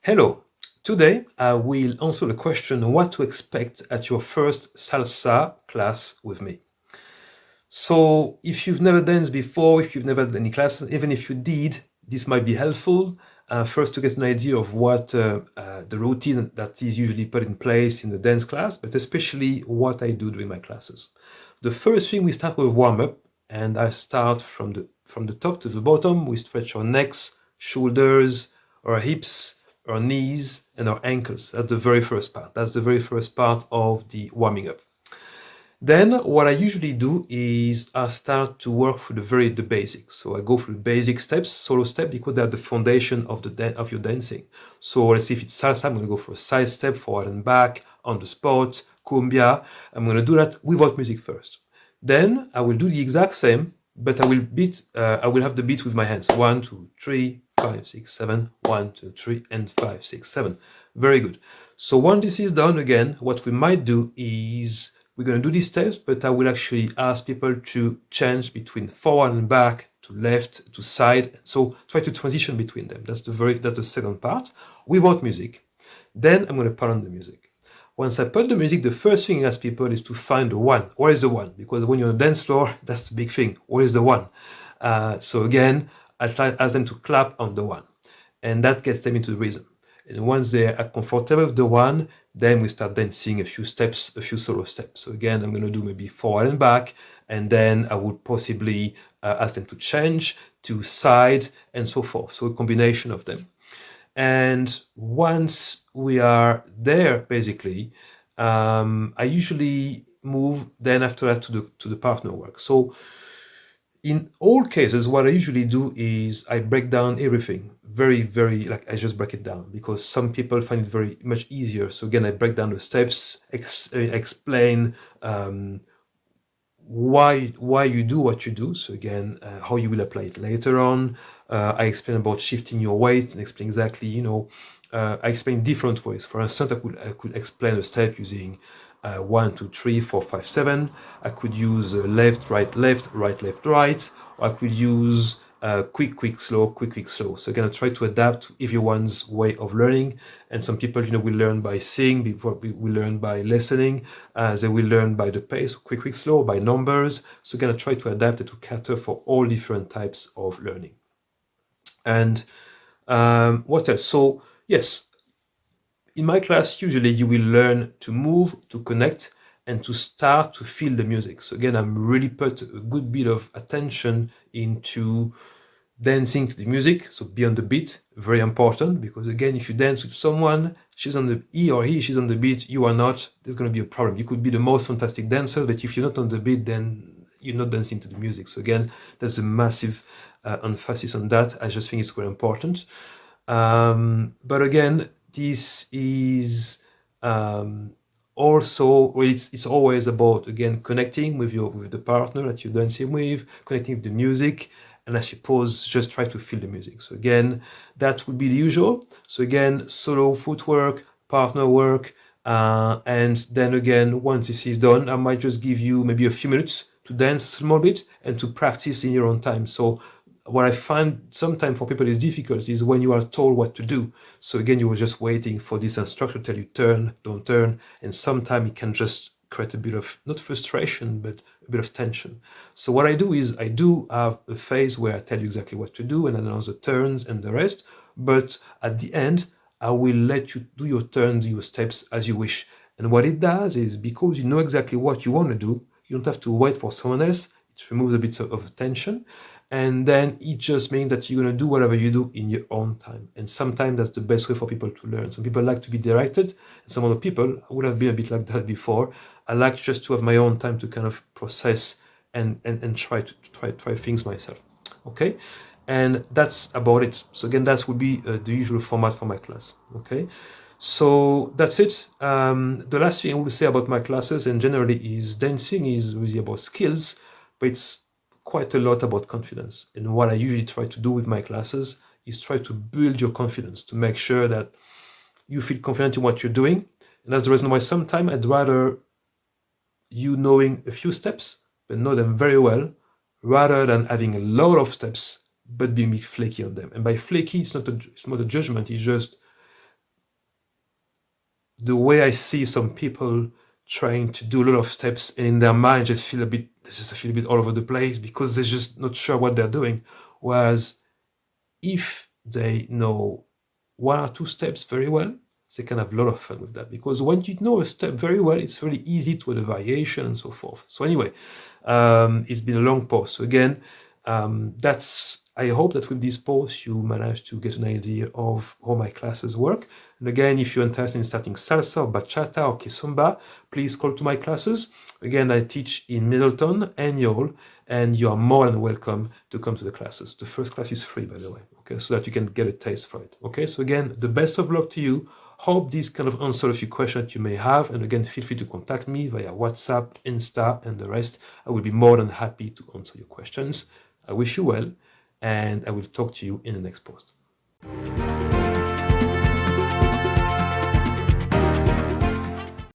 Hello. Today I will answer the question what to expect at your first salsa class with me. So, if you've never danced before, if you've never had any classes, even if you did, this might be helpful. First, to get an idea of what the routine that is usually put in place in the dance class, but especially what I do during my classes. The first thing, we start with warm up, and I start from the top to the bottom. We stretch our necks, shoulders, our hips, our knees, and our ankles. That's the very first part. That's the very first part of the warming up. Then what I usually do is I start to work through the basics. So I go through the basic steps, solo step, because they're the foundation of of your dancing. So let's see, if it's salsa, I'm going to go for a side step, forward and back, on the spot, cumbia. I'm going to do that without music first. Then I will do the exact same, but I will beat. I will have the beat with my hands. 1, 2, 3, 5, 6, 7. 1, 2, 3, and 5, 6, 7. Very good. So once this is done, again, what we might do is we're going to do these steps, but I will actually ask people to change between forward and back, to left, to side. So try to transition between them. That's the second part, without music. Then I'm going to put on the music. Once I put the music, the first thing I ask people is to find the one. Where is the one? Because when you're on the dance floor, that's the big thing. Where is the one? So again, I try to ask them to clap on the one, and that gets them into the rhythm. And once they are comfortable with the one, then we start dancing a few steps, a few solo steps. So again, I'm going to do maybe forward and back, and then I would possibly ask them to change to side and so forth. So a combination of them. And once we are there, basically, I usually move then after that to the partner work. So in all cases, what I usually do is I break down everything very, very, like, I just break it down, because some people find it very much easier. So again, I break down the steps, explain why you do what you do. So again, how you will apply it later on. I explain about shifting your weight and explain exactly, I explain different ways. For instance, I could explain a step using 1, 2, 3, 4, 5, 7. I could use left, right, left, right, left, right. Or I could use quick, quick, slow, quick, quick, slow. So again, I try to adapt to everyone's way of learning. And some people, will learn by seeing, before we learn by listening. They will learn by the pace, quick, quick, slow, by numbers. So again, I try to adapt it to cater for all different types of learning. And what else? So yes, in my class, usually you will learn to move, to connect, and to start to feel the music. So again, I'm really put a good bit of attention into dancing to the music. So be on the beat, very important, because again, if you dance with someone, she's on the beat, you are not, there's going to be a problem. You could be the most fantastic dancer, but if you're not on the beat, then you're not dancing to the music. So again, there's a massive emphasis on that. I just think it's very important. But again, this is also, well, it's always about, again, connecting with the partner that you're dancing with, connecting with the music, and I suppose just try to feel the music. So again, that would be the usual. So again, solo footwork, partner work, and then again, once this is done, I might just give you maybe a few minutes to dance a small bit and to practice in your own time. So what I find sometimes for people is difficult is when you are told what to do. So again, you were just waiting for this instructor to tell you turn, don't turn, and sometimes it can just create a bit of, not frustration, but a bit of tension. So what I do is I do have a phase where I tell you exactly what to do and announce the turns and the rest, but at the end, I will let you do your turns, your steps as you wish. And what it does is, because you know exactly what you want to do, you don't have to wait for someone else. It removes a bit of tension. And then it just means that you're going to do whatever you do in your own time. And sometimes that's the best way for people to learn. Some people like to be directed. And some other people would have been a bit like that before. I like just to have my own time to kind of process and try things myself. Okay? And that's about it. So again, that would be the usual format for my class. Okay? So that's it. The last thing I will say about my classes and generally is dancing is really about skills, but it's quite a lot about confidence. And what I usually try to do with my classes is try to build your confidence, to make sure that you feel confident in what you're doing. And that's the reason why sometimes I'd rather you knowing a few steps, but know them very well, rather than having a lot of steps, but being flaky on them. And by flaky, it's not a judgment, it's just the way I see some people trying to do a lot of steps and in their mind they feel a bit all over the place because they're just not sure what they're doing. Whereas if they know one or two steps very well, they can have a lot of fun with that, because once you know a step very well, it's really easy to add a variation and so forth. So anyway, it's been a long post. So again, I hope that with this post you managed to get an idea of how my classes work. And again, if you're interested in starting salsa or bachata or kizomba, please call to my classes. Again, I teach in Middleton and Yale, and you are more than welcome to come to the classes. The first class is free, by the way, okay, so that you can get a taste for it. Okay, so again, the best of luck to you. Hope this kind of answered a few questions that you may have. And again, feel free to contact me via WhatsApp, Insta, and the rest. I will be more than happy to answer your questions. I wish you well, and I will talk to you in the next post.